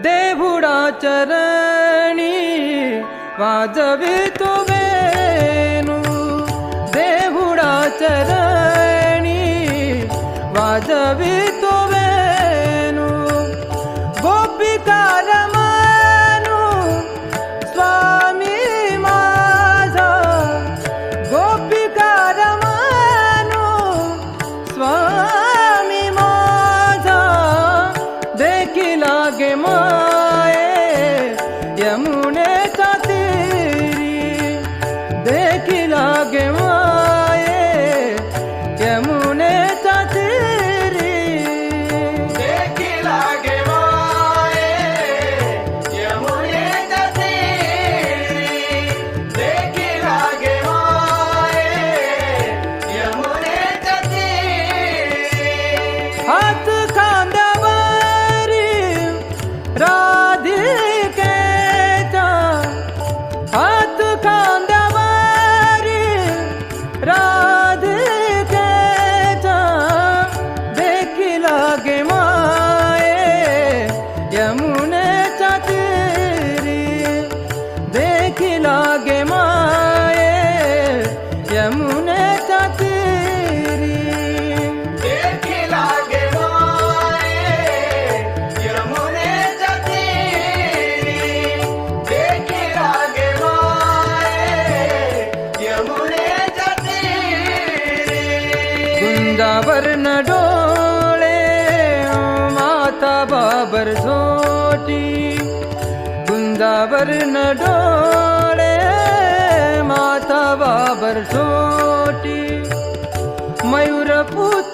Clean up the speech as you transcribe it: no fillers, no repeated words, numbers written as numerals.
देहुडा चरणी वाजवितो वेणू, देहुडा चरणी वाजवितो वेणू. गोपिका रमणू स्वामी माझा, गोपिका रमणू स्वामी माझा. देखी लागे माये यमुनेचा तीरी, देखी लागे माये यमुनेचा तीरी. देखी लागे माये यमुनेचा तीरी, देखी लागे माये यमुनेचा तीरी. हात खांद्यावरी राधिकेचा, हात खांद्यावरी राधिकेचा. देखी लागे माये यमुनेचा तीरी, देखी लागे माये यमुनेचा तीरी. देखी लागे माये यमुनेचा तीरी, देखी लागे माये यमुनेचा तीरी. वृंदावन डोळे माता बाबर झोटी, वृंदावन डोळे माता बाबर झोटी. मयूर पुत्र